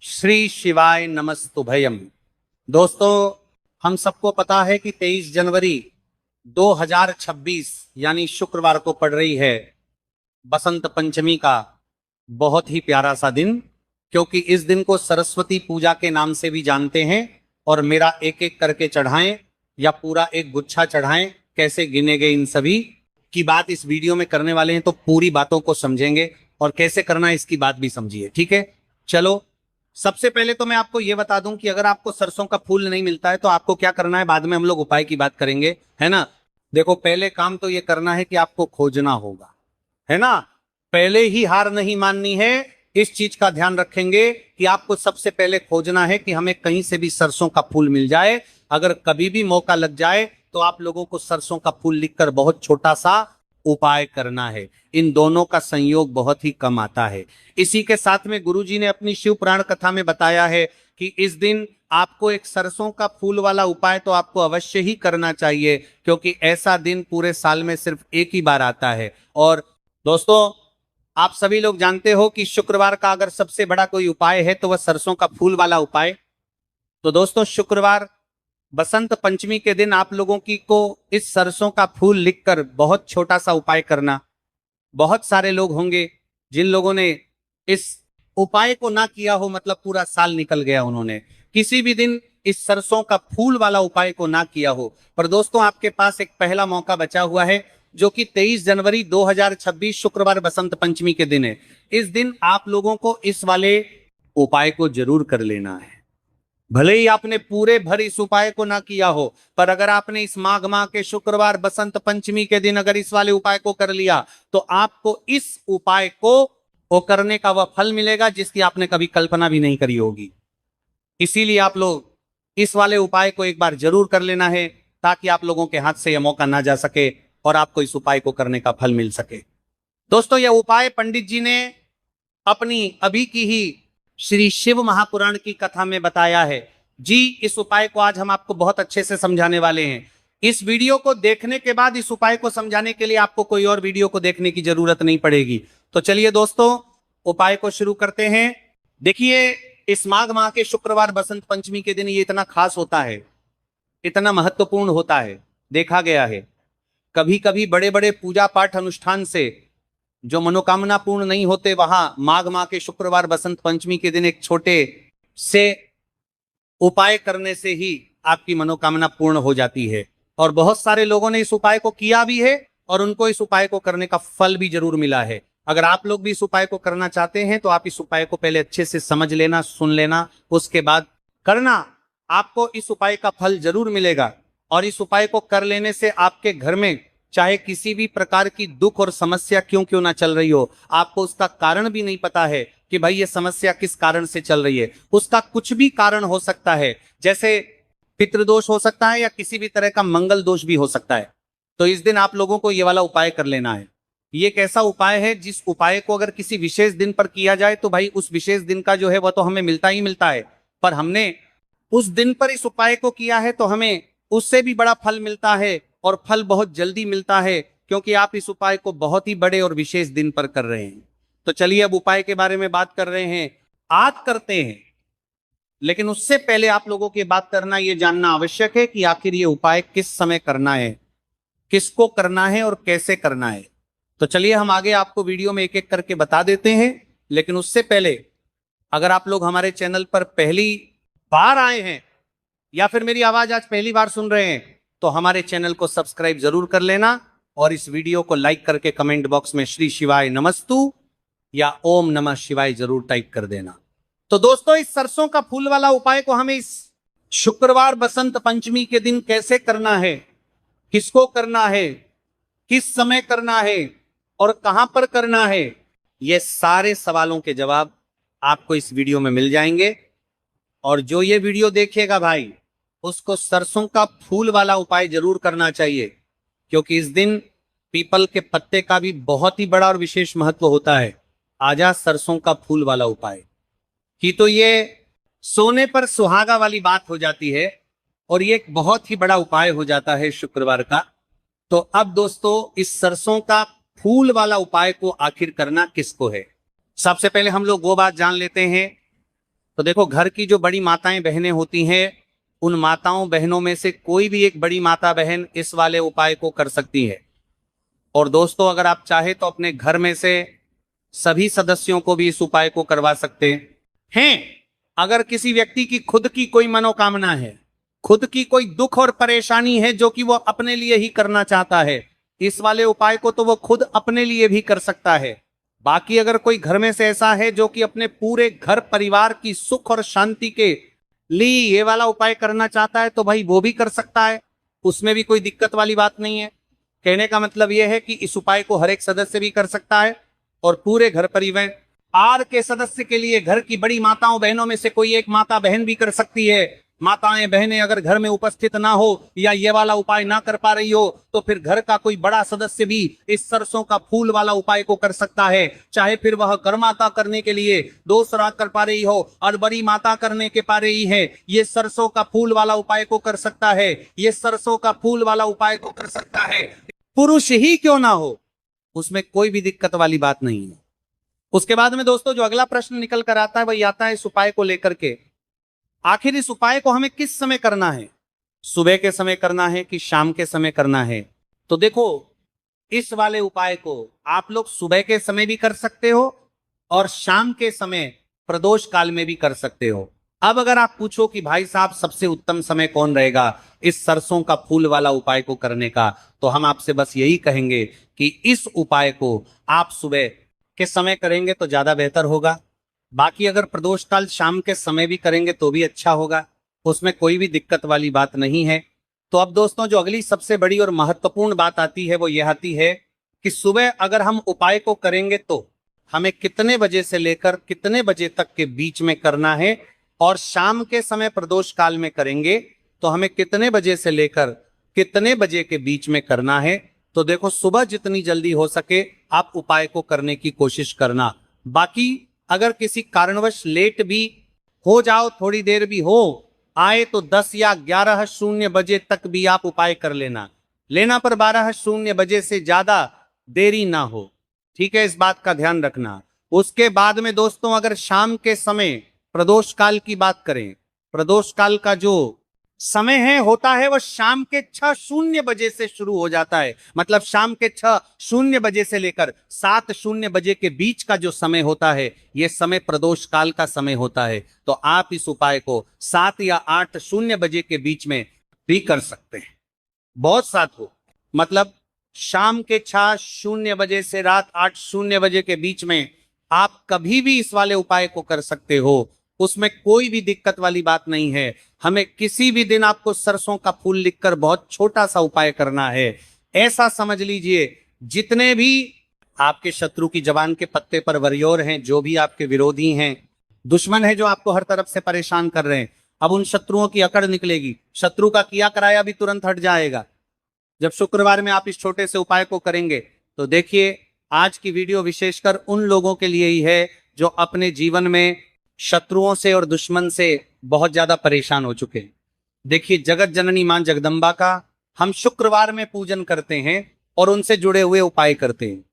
श्री शिवाय नमस्तुभयम। दोस्तों, हम सबको पता है कि 23 जनवरी 2026 यानी शुक्रवार को पड़ रही है बसंत पंचमी का बहुत ही प्यारा सा दिन, क्योंकि इस दिन को सरस्वती पूजा के नाम से भी जानते हैं। और मेरा एक एक करके चढ़ाएं या पूरा एक गुच्छा चढ़ाएं, कैसे गिने गए इन सभी की बात इस वीडियो में करने वाले हैं, तो पूरी बातों को समझेंगे और कैसे करना है इसकी बात भी समझिए। ठीक है, चलो सबसे पहले तो मैं आपको यह बता दूं कि अगर आपको सरसों का फूल नहीं मिलता है तो आपको क्या करना है, बाद में हम लोग उपाय की बात करेंगे, है ना। देखो, पहले काम तो ये करना है कि आपको खोजना होगा, है ना। पहले ही हार नहीं माननी है, इस चीज का ध्यान रखेंगे कि आपको सबसे पहले खोजना है कि हमें कहीं से भी सरसों का फूल मिल जाए। अगर कभी भी मौका लग जाए तो आप लोगों को सरसों का फूल लिखकर बहुत छोटा सा उपाय करना है। इन दोनों का संयोग बहुत ही कम आता है। इसी के साथ में गुरुजी ने अपनी शिव पुराण कथा में बताया है कि इस दिन आपको एक सरसों का फूल वाला उपाय तो आपको अवश्य ही करना चाहिए, क्योंकि ऐसा दिन पूरे साल में सिर्फ एक ही बार आता है। और दोस्तों, आप सभी लोग जानते हो कि शुक्रवार का अगर सबसे बड़ा कोई उपाय है तो वह सरसों का फूल वाला उपाय। तो दोस्तों, शुक्रवार बसंत पंचमी के दिन आप लोगों की को इस सरसों का फूल लिखकर बहुत छोटा सा उपाय करना। बहुत सारे लोग होंगे जिन लोगों ने इस उपाय को ना किया हो, मतलब पूरा साल निकल गया, उन्होंने किसी भी दिन इस सरसों का फूल वाला उपाय को ना किया हो। पर दोस्तों, आपके पास एक पहला मौका बचा हुआ है, जो कि 23 जनवरी 2026 शुक्रवार बसंत पंचमी के दिन है। इस दिन आप लोगों को इस वाले उपाय को जरूर कर लेना है। भले ही आपने पूरे भर इस उपाय को ना किया हो, पर अगर आपने इस माघ माह के शुक्रवार बसंत पंचमी के दिन अगर इस वाले उपाय को कर लिया तो आपको इस उपाय को करने का वह फल मिलेगा जिसकी आपने कभी कल्पना भी नहीं करी होगी। इसीलिए आप लोग इस वाले उपाय को एक बार जरूर कर लेना है, ताकि आप लोगों के हाथ से यह मौका ना जा सके और आपको इस उपाय को करने का फल मिल सके। दोस्तों, यह उपाय पंडित जी ने अपनी अभी की ही श्री शिव महापुराण की कथा में बताया है जी। इस उपाय को आज हम आपको बहुत अच्छे से समझाने वाले हैं। इस वीडियो को देखने के बाद इस उपाय को समझाने के लिए आपको कोई और वीडियो को देखने की जरूरत नहीं पड़ेगी। तो चलिए दोस्तों, उपाय को शुरू करते हैं। देखिए, इस माघ माह के शुक्रवार बसंत पंचमी के दिन ये इतना खास होता है, इतना महत्वपूर्ण होता है। देखा गया है कभी कभी बड़े बड़े पूजा पाठ अनुष्ठान से जो मनोकामना पूर्ण नहीं होते, वहां माघ माह के शुक्रवार बसंत पंचमी के दिन एक छोटे से उपाय करने से ही आपकी मनोकामना पूर्ण हो जाती है। और बहुत सारे लोगों ने इस उपाय को किया भी है और उनको इस उपाय को करने का फल भी जरूर मिला है। अगर आप लोग भी इस उपाय को करना चाहते हैं तो आप इस उपाय को पहले अच्छे से समझ लेना, सुन लेना, उसके बाद करना। आपको इस उपाय का फल जरूर मिलेगा। और इस उपाय को कर लेने से आपके घर में चाहे किसी भी प्रकार की दुख और समस्या क्यों ना चल रही हो, आपको उसका कारण भी नहीं पता है कि भाई ये समस्या किस कारण से चल रही है, उसका कुछ भी कारण हो सकता है। जैसे पितृदोष हो सकता है या किसी भी तरह का मंगल दोष भी हो सकता है। तो इस दिन आप लोगों को ये वाला उपाय कर लेना है। ये एक ऐसा उपाय है जिस उपाय को अगर किसी विशेष दिन पर किया जाए तो भाई उस विशेष दिन का जो है वह तो हमें मिलता ही मिलता है, पर हमने उस दिन पर इस उपाय को किया है तो हमें उससे भी बड़ा फल मिलता है, और फल बहुत जल्दी मिलता है, क्योंकि आप इस उपाय को बहुत ही बड़े और विशेष दिन पर कर रहे हैं। तो चलिए, अब उपाय के बारे में बात कर रहे हैं, आज करते हैं। लेकिन उससे पहले आप लोगों की बात करना, यह जानना आवश्यक है कि आखिर ये उपाय किस समय करना है, किसको करना है और कैसे करना है। तो चलिए, हम आगे आपको वीडियो में एक एक करके बता देते हैं। लेकिन उससे पहले, अगर आप लोग हमारे चैनल पर पहली बार आए हैं या फिर मेरी आवाज आज पहली बार सुन रहे हैं, तो हमारे चैनल को सब्सक्राइब जरूर कर लेना और इस वीडियो को लाइक करके कमेंट बॉक्स में श्री शिवाय नमस्तु या ओम नमः शिवाय जरूर टाइप कर देना। तो दोस्तों, इस सरसों का फूल वाला उपाय को हमें इस शुक्रवार बसंत पंचमी के दिन कैसे करना है, किसको करना है, किस समय करना है और कहां पर करना है, ये सारे सवालों के जवाब आपको इस वीडियो में मिल जाएंगे। और जो ये वीडियो देखेगा भाई, उसको सरसों का फूल वाला उपाय जरूर करना चाहिए, क्योंकि इस दिन पीपल के पत्ते का भी बहुत ही बड़ा और विशेष महत्व होता है। आजा सरसों का फूल वाला उपाय की तो ये सोने पर सुहागा वाली बात हो जाती है, और ये एक बहुत ही बड़ा उपाय हो जाता है शुक्रवार का। तो अब दोस्तों, इस सरसों का फूल वाला उपाय को आखिर करना किसको है, सबसे पहले हम लोग वो बात जान लेते हैं तो देखो, घर की जो बड़ी माताएं बहनें होती हैं, उन माताओं बहनों में से कोई भी एक बड़ी माता बहन इस वाले उपाय को कर सकती है। और दोस्तों, अगर आप चाहे तो अपने घर में से सभी सदस्यों को भी इस उपाय को करवा सकते हैं। अगर किसी व्यक्ति की खुद की कोई मनोकामना है, खुद की कोई दुख और परेशानी है जो कि वो अपने लिए ही करना चाहता है, इस वाले उपाय को तो वो खुद अपने लिए भी कर सकता है। बाकी अगर कोई घर में से ऐसा है जो कि अपने पूरे घर परिवार की सुख और शांति के लिए ये वाला उपाय करना चाहता है, तो भाई वो भी कर सकता है, उसमें भी कोई दिक्कत वाली बात नहीं है। कहने का मतलब यह है कि इस उपाय को हर एक सदस्य भी कर सकता है और पूरे घर परिवार के सदस्य के लिए घर की बड़ी माताओं बहनों में से कोई एक माता बहन भी कर सकती है। माताएं बहनें अगर घर में उपस्थित ना हो या ये वाला उपाय ना कर पा रही हो, तो फिर घर का कोई बड़ा सदस्य भी इस सरसों का फूल वाला उपाय को कर सकता है। चाहे फिर वह घर माता करने के लिए दोष राग कर पा रही हो और बड़ी माता करने के पा रही है, ये सरसों का फूल वाला उपाय को कर सकता है। ये सरसों का फूल वाला उपाय को कर सकता है, पुरुष ही क्यों ना हो, उसमें कोई भी दिक्कत वाली बात नहीं है। उसके बाद में दोस्तों, जो अगला प्रश्न निकल कर आता है वही आता है इस उपाय को लेकर के, आखिर इस उपाय को हमें किस समय करना है? सुबह के समय करना है कि शाम के समय करना है? तो देखो, इस वाले उपाय को आप लोग सुबह के समय भी कर सकते हो और शाम के समय प्रदोष काल में भी कर सकते हो। अब अगर आप पूछो कि भाई साहब सबसे उत्तम समय कौन रहेगा इस सरसों का फूल वाला उपाय को करने का, तो हम आपसे बस यही कहेंगे कि इस उपाय को आप सुबह के समय करेंगे तो ज्यादा बेहतर होगा। बाकी अगर प्रदोष काल शाम के समय भी करेंगे तो भी अच्छा होगा, उसमें कोई भी दिक्कत वाली बात नहीं है। तो अब दोस्तों, जो अगली सबसे बड़ी और महत्वपूर्ण बात आती है वो यह आती है कि सुबह अगर हम उपाय को करेंगे तो हमें कितने बजे से लेकर कितने बजे तक के बीच में करना है, और शाम के समय प्रदोष काल में करेंगे तो हमें कितने बजे से लेकर कितने बजे के बीच में करना है। तो देखो, सुबह जितनी जल्दी हो सके आप उपाय को करने की कोशिश करना। बाकी अगर किसी कारणवश लेट भी हो जाओ, थोड़ी देर भी हो आए, तो 10 या 11:00 बजे तक भी आप उपाय कर लेना पर 12:00 बजे से ज्यादा देरी ना हो। ठीक है, इस बात का ध्यान रखना। उसके बाद में दोस्तों, अगर शाम के समय प्रदोष काल की बात करें, प्रदोष काल का जो समय है होता है वो शाम के 6:00 बजे से शुरू हो जाता है। मतलब शाम के 6:00 बजे से लेकर 7:00 बजे के बीच का जो समय होता है, यह समय प्रदोष काल का समय होता है। तो आप इस उपाय को 7 या 8:00 बजे के बीच में भी कर सकते हैं। बहुत साथ हो, मतलब शाम के 6:00 बजे से रात 8:00 बजे के बीच में आप कभी भी इस वाले उपाय को कर सकते हो, उसमें कोई भी दिक्कत वाली बात नहीं है। हमें किसी भी दिन आपको सरसों का फूल लिखकर बहुत छोटा सा उपाय करना है। ऐसा समझ लीजिए, जितने भी आपके शत्रु की जबान के पत्ते पर वरियोर हैं, जो भी आपके विरोधी हैं, दुश्मन है जो आपको हर तरफ से परेशान कर रहे हैं, अब उन शत्रुओं की अकड़ निकलेगी। शत्रु का किया कराया भी तुरंत हट जाएगा जब शुक्रवार में आप इस छोटे से उपाय को करेंगे। तो देखिए, आज की वीडियो विशेषकर उन लोगों के लिए ही है जो अपने जीवन में शत्रुओं से और दुश्मन से बहुत ज्यादा परेशान हो चुके हैं। देखिए, जगत जननी मां जगदम्बा का हम शुक्रवार में पूजन करते हैं और उनसे जुड़े हुए उपाय करते हैं।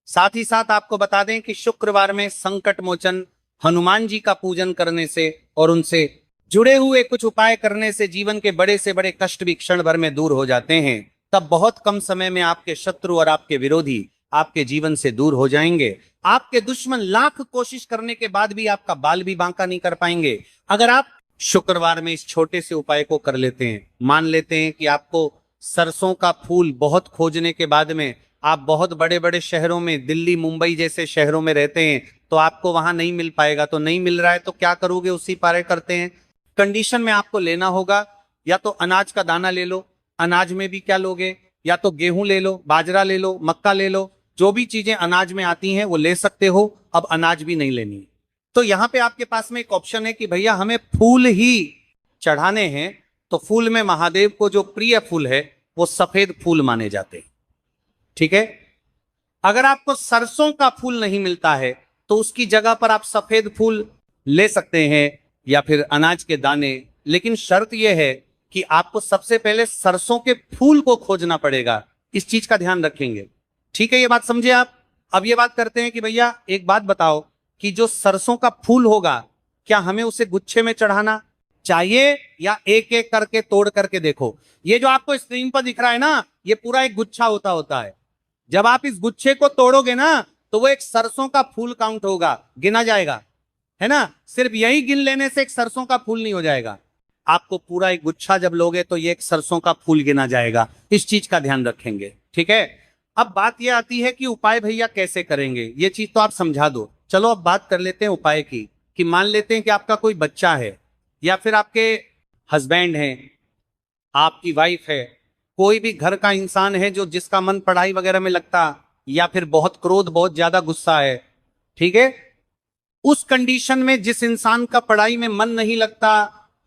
साथ ही साथ आपको बता दें कि शुक्रवार में संकट मोचन हनुमान जी का पूजन करने से और उनसे जुड़े हुए कुछ उपाय करने से जीवन के बड़े से बड़े कष्ट भी क्षण भर में दूर हो जाते हैं। तब बहुत कम समय में आपके शत्रु और आपके विरोधी आपके जीवन से दूर हो जाएंगे। आपके दुश्मन लाख कोशिश करने के बाद भी आपका बाल भी बांका नहीं कर पाएंगे। अगर आप शुक्रवार में इस छोटे से उपाय को कर लेते हैं, मान लेते हैं कि आपको सरसों का फूल बहुत खोजने के बाद में आप बहुत बड़े बड़े शहरों में, दिल्ली मुंबई जैसे शहरों में रहते हैं, तो आपको वहां नहीं मिल पाएगा। तो नहीं मिल रहा है तो क्या करोगे, उसी पारे करते हैं। कंडीशन में आपको लेना होगा, या तो अनाज का दाना ले लो, अनाज में भी क्या लोगे, या तो गेहूं ले लो, बाजरा ले लो, मक्का ले लो, जो भी चीजें अनाज में आती हैं वो ले सकते हो। अब अनाज भी नहीं लेनी। तो यहां पे आपके पास में एक ऑप्शन है कि भैया हमें फूल ही चढ़ाने हैं, तो फूल में महादेव को जो प्रिय फूल है वो सफेद फूल माने जाते हैं। ठीक है, अगर आपको सरसों का फूल नहीं मिलता है तो उसकी जगह पर आप सफेद फूल ले सकते हैं या फिर अनाज के दाने, लेकिन शर्त यह है कि आपको सबसे पहले सरसों के फूल को खोजना पड़ेगा। इस चीज का ध्यान रखेंगे। ठीक है, ये बात समझे आप। अब ये बात करते हैं कि भैया एक बात बताओ कि जो सरसों का फूल होगा क्या हमें उसे गुच्छे में चढ़ाना चाहिए या एक एक करके तोड़ करके देखो? ये जो आपको स्क्रीन पर दिख रहा है ना, ये पूरा एक गुच्छा होता है। जब आप इस गुच्छे को तोड़ोगे ना तो वो एक सरसों का फूल काउंट होगा, गिना जाएगा, है ना। सिर्फ यही गिन लेने से एक सरसों का फूल नहीं हो जाएगा, आपको पूरा एक गुच्छा जब लोगे तो ये एक सरसों का फूल गिना जाएगा। इस चीज का ध्यान रखेंगे, ठीक है। अब बात ये आती है कि उपाय भैया कैसे करेंगे, ये चीज तो आप समझा दो। चलो अब बात कर लेते हैं उपाय की। कि मान लेते हैं कि आपका कोई बच्चा है या फिर आपके हस्बैंड हैं, आपकी वाइफ है, कोई भी घर का इंसान है जो जिसका मन पढ़ाई वगैरह में लगता, या फिर बहुत क्रोध, बहुत ज्यादा गुस्सा है, ठीक है। उस कंडीशन में जिस इंसान का पढ़ाई में मन नहीं लगता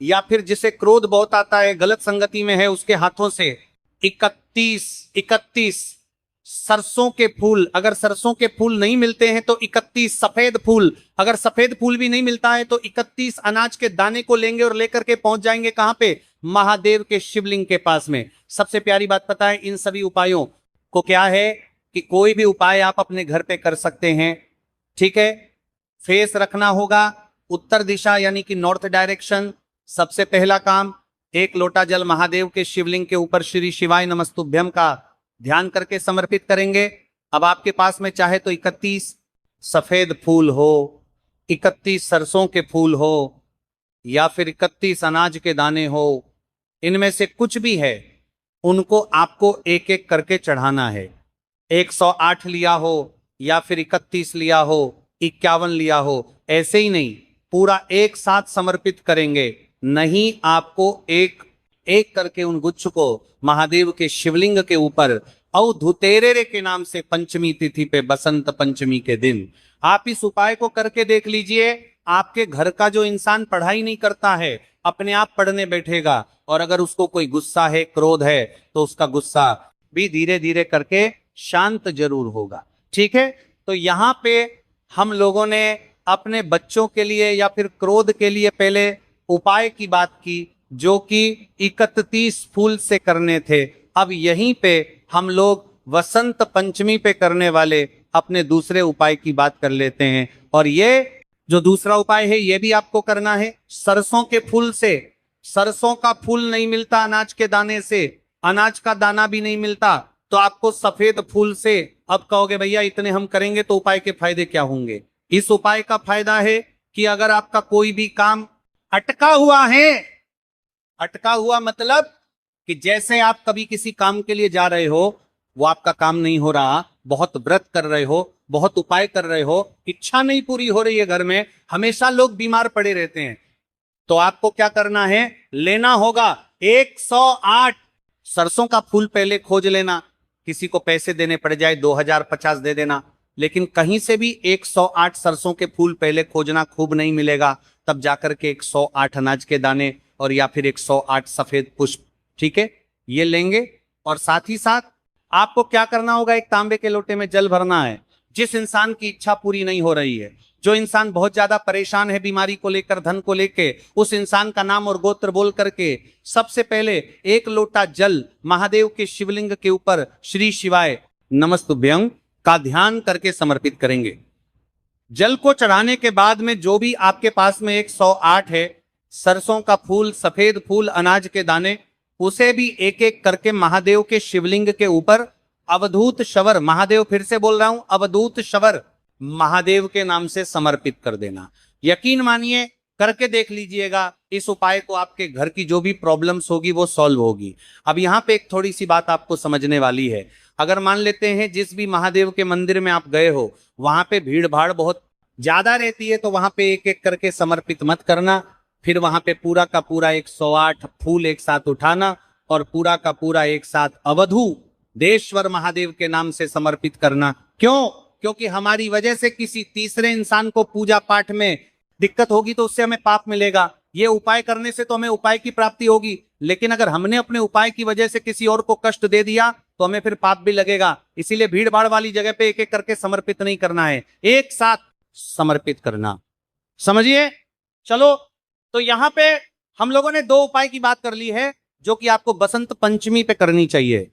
या फिर जिसे क्रोध बहुत आता है, गलत संगति में है, उसके हाथों से 31 सरसों के फूल, अगर सरसों के फूल नहीं मिलते हैं तो 31 सफेद फूल, अगर सफेद फूल भी नहीं मिलता है तो 31 अनाज के दाने को लेंगे और लेकर के पहुंच जाएंगे कहां पे? महादेव के शिवलिंग के पास में। सबसे प्यारी बात पता है इन सभी उपायों को क्या है कि कोई भी उपाय आप अपने घर पे कर सकते हैं, ठीक है। फेस रखना होगा उत्तर दिशा यानी कि नॉर्थ डायरेक्शन। सबसे पहला काम, एक लोटा जल महादेव के शिवलिंग के ऊपर श्री शिवाय नमस्तुभ्यम का ध्यान करके समर्पित करेंगे। अब आपके पास में चाहे तो 31 सफेद फूल हो, 31 सरसों के फूल हो, या फिर 31 अनाज के दाने हो, इनमें से कुछ भी है, उनको आपको एक एक करके चढ़ाना है। 108 लिया हो या फिर 31 लिया हो, 51 लिया हो, ऐसे ही नहीं, पूरा एक साथ समर्पित करेंगे। नहीं, आपको एक एक करके उन गुच्छ को महादेव के शिवलिंग के ऊपर अवधुतेरे के नाम से पंचमी तिथि पे बसंत पंचमी के दिन आप इस उपाय को करके देख लीजिए। आपके घर का जो इंसान पढ़ाई नहीं करता है अपने आप पढ़ने बैठेगा, और अगर उसको कोई गुस्सा है, क्रोध है, तो उसका गुस्सा भी धीरे धीरे करके शांत जरूर होगा, ठीक है। तो यहाँ पे हम लोगों ने अपने बच्चों के लिए या फिर क्रोध के लिए पहले उपाय की बात की जो कि 31 फूल से करने थे। अब यहीं पे हम लोग वसंत पंचमी पे करने वाले अपने दूसरे उपाय की बात कर लेते हैं। और ये जो दूसरा उपाय है ये भी आपको करना है सरसों के फूल से। सरसों का फूल नहीं मिलता अनाज के दाने से, अनाज का दाना भी नहीं मिलता, तो आपको सफेद फूल से। अब कहोगे भैया इतने हम करेंगे तो उपाय के फायदे क्या होंगे? इस उपाय का फायदा है कि अगर आपका कोई भी काम अटका हुआ है, अटका हुआ मतलब कि जैसे आप कभी किसी काम के लिए जा रहे हो, वो आपका काम नहीं हो रहा, बहुत व्रत कर रहे हो, बहुत उपाय कर रहे हो, इच्छा नहीं पूरी हो रही है, घर में हमेशा लोग बीमार पड़े रहते हैं, तो आपको क्या करना है? लेना होगा 108 सरसों का फूल पहले खोज लेना। किसी को पैसे देने पड़ जाए 2050 दे देना, लेकिन कहीं से भी 108 सरसों के फूल पहले खोजना, खूब नहीं मिलेगा तब जाकर के 108 अनाज के दाने और या फिर 108 सफेद पुष्प, ठीक है, ये लेंगे। और साथ ही साथ आपको क्या करना होगा? एक तांबे के लोटे में जल भरना है। जिस इंसान की इच्छा पूरी नहीं हो रही है, जो इंसान बहुत ज्यादा परेशान है बीमारी को लेकर, धन को लेकर, उस इंसान का नाम और गोत्र बोल करके सबसे पहले एक लोटा जल महादेव के शिवलिंग के ऊपर श्री शिवाय नमस्तुभ्यं का ध्यान करके समर्पित करेंगे। जल को चढ़ाने के बाद में जो भी आपके पास में 108 है सरसों का फूल, सफेद फूल, अनाज के दाने, उसे भी एक एक करके महादेव के शिवलिंग के ऊपर अवधूत शवर, महादेव फिर से बोल रहा हूं, अवधूत शवर महादेव के नाम से समर्पित कर देना। यकीन मानिए, करके देख लीजिएगा, इस उपाय को आपके घर की जो भी प्रॉब्लम्स होगी वो सॉल्व होगी। अब यहाँ पे एक थोड़ी सी बात आपको समझने वाली है। अगर मान लेते हैं जिस भी महादेव के मंदिर में आप गए हो वहां पे भीड़ भाड़ बहुत ज्यादा रहती है, तो वहां पे एक एक करके समर्पित मत करना। फिर वहां पे पूरा का पूरा 108 फूल एक साथ उठाना और पूरा का पूरा एक साथ अवधू देश्वर महादेव के नाम से समर्पित करना। क्यों? क्योंकि हमारी वजह से किसी तीसरे इंसान को पूजा पाठ में दिक्कत होगी तो उससे हमें पाप मिलेगा। ये उपाय करने से तो हमें उपाय की प्राप्ति होगी, लेकिन अगर हमने अपने उपाय की वजह से किसी और को कष्ट दे दिया तो हमें फिर पाप भी लगेगा। इसीलिए भीड़ भाड़ वाली जगह पे एक एक करके समर्पित नहीं करना है, एक साथ समर्पित करना, समझिए। चलो, तो यहां पे हम लोगों ने 2 उपाय की बात कर ली है जो कि आपको बसंत पंचमी पे करनी चाहिए।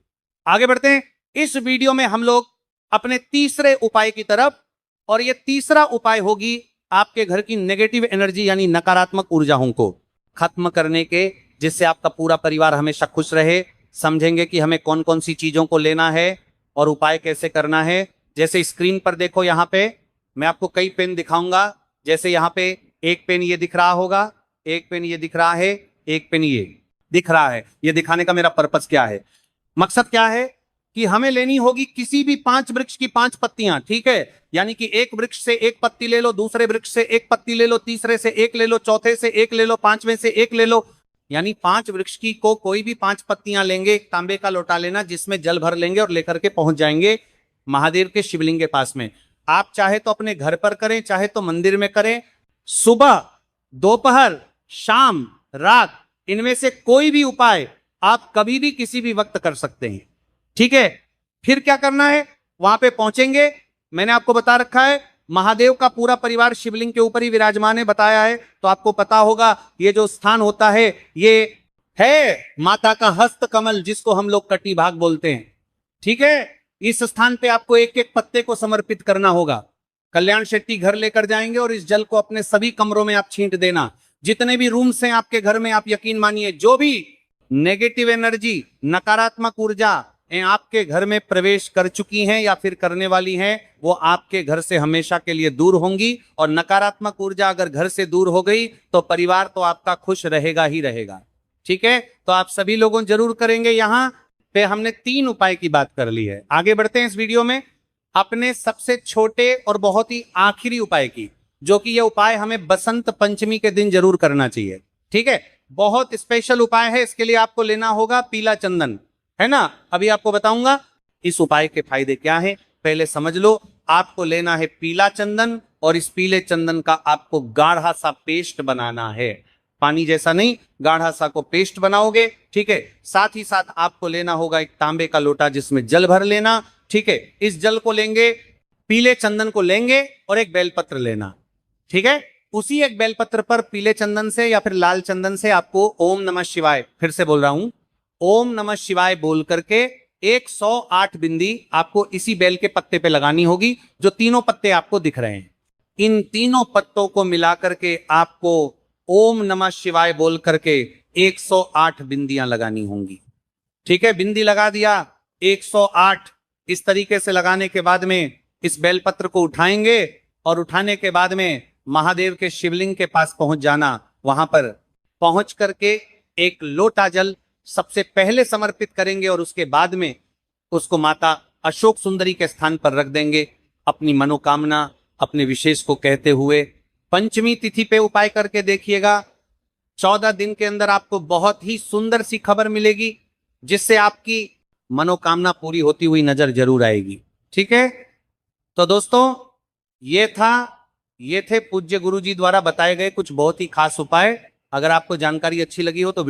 आगे बढ़ते हैं। इस वीडियो में हम लोग अपने तीसरे उपाय की तरफ, और ये तीसरा उपाय होगी आपके घर की नेगेटिव एनर्जी यानी नकारात्मक ऊर्जाओं को खत्म करने के, जिससे आपका पूरा परिवार हमेशा खुश रहे। समझेंगे कि हमें कौन कौन सी चीजों को लेना है और उपाय कैसे करना है। जैसे स्क्रीन पर देखो, यहाँ पे मैं आपको कई पेन दिखाऊंगा। जैसे यहाँ पे एक पेन ये दिख रहा होगा, एक पेन ये दिख रहा है, एक पेन ये दिख रहा है। ये दिखाने का मेरा पर्पस क्या है, मकसद क्या है कि हमें लेनी होगी किसी भी 5 वृक्ष की 5 पत्तियां, ठीक है। यानी कि एक वृक्ष से एक पत्ती ले लो, दूसरे वृक्ष से एक पत्ती ले लो, तीसरे से एक ले लो, चौथे से एक ले लो, पांचवें से एक ले लो। यानी 5 वृक्ष की को कोई भी 5 पत्तियां लेंगे, एक तांबे का लोटा लेना जिसमें जल भर लेंगे और लेकर के पहुंच जाएंगे महादेव के शिवलिंग के पास में। आप चाहे तो अपने घर पर करें, चाहे तो मंदिर में करें। सुबह, दोपहर, शाम, रात, इनमें से कोई भी उपाय आप कभी भी किसी भी वक्त कर सकते हैं, ठीक है। फिर क्या करना है, वहां पे पहुंचेंगे, मैंने आपको बता रखा है महादेव का पूरा परिवार शिवलिंग के ऊपर ही विराजमान है, बताया है। तो आपको पता होगा ये जो स्थान होता है ये है माता का हस्त कमल, जिसको हम लोग कटी भाग बोलते हैं, ठीक है। इस स्थान पे आपको एक एक पत्ते को समर्पित करना होगा। कल्याण शेट्टी घर लेकर जाएंगे और इस जल को अपने सभी कमरों में आप छींट देना। जितने भी रूम्स हैं आपके घर में, आप यकीन मानिए जो भी नेगेटिव एनर्जी, नकारात्मक ऊर्जा आपके घर में प्रवेश कर चुकी हैं या फिर करने वाली हैं, वो आपके घर से हमेशा के लिए दूर होंगी। और नकारात्मक ऊर्जा अगर घर से दूर हो गई तो परिवार तो आपका खुश रहेगा ही रहेगा, ठीक है। तो आप सभी लोगों जरूर करेंगे। यहां पे हमने 3 उपाय की बात कर ली है। आगे बढ़ते हैं इस वीडियो में अपने सबसे छोटे और बहुत ही आखिरी उपाय की, जो कि यह उपाय हमें बसंत पंचमी के दिन जरूर करना चाहिए, ठीक है। बहुत स्पेशल उपाय है। इसके लिए आपको लेना होगा पीला चंदन, है ना। अभी आपको बताऊंगा इस उपाय के फायदे क्या हैं, पहले समझ लो। आपको लेना है पीला चंदन और इस पीले चंदन का आपको गाढ़ा सा पेस्ट बनाना है। पानी जैसा नहीं, गाढ़ा सा को पेस्ट बनाओगे, ठीक है। साथ ही साथ आपको लेना होगा एक तांबे का लोटा जिसमें जल भर लेना, ठीक है। इस जल को लेंगे, पीले चंदन को लेंगे और एक बेलपत्र लेना, ठीक है। उसी एक बेलपत्र पर पीले चंदन से या फिर लाल चंदन से आपको ओम नमः शिवाय, फिर से बोल रहा हूं, ओम नमः शिवाय बोल करके 108 बिंदी आपको इसी बेल के पत्ते पे लगानी होगी, जो तीनों पत्ते आपको दिख रहे हैं। इन तीनों पत्तों को मिला करके आपको ओम नमः शिवाय बोल करके 108 बिंदियां लगानी होंगी, ठीक है। बिंदी लगा दिया 108। इस तरीके से लगाने के बाद में इस बेलपत्र को उठाएंगे और उठाने के बाद में महादेव के शिवलिंग के पास पहुंच जाना। वहां पर पहुंच करके एक लोटा जल सबसे पहले समर्पित करेंगे और उसके बाद में उसको माता अशोक सुंदरी के स्थान पर रख देंगे, अपनी मनोकामना अपने विशेष को कहते हुए। पंचमी तिथि पे उपाय करके देखिएगा, 14 दिन के अंदर आपको बहुत ही सुंदर सी खबर मिलेगी, जिससे आपकी मनोकामना पूरी होती हुई नजर जरूर आएगी, ठीक है। तो दोस्तों ये थे पूज्य गुरु जी द्वारा बताए गए कुछ बहुत ही खास उपाय। अगर आपको जानकारी अच्छी लगी हो तो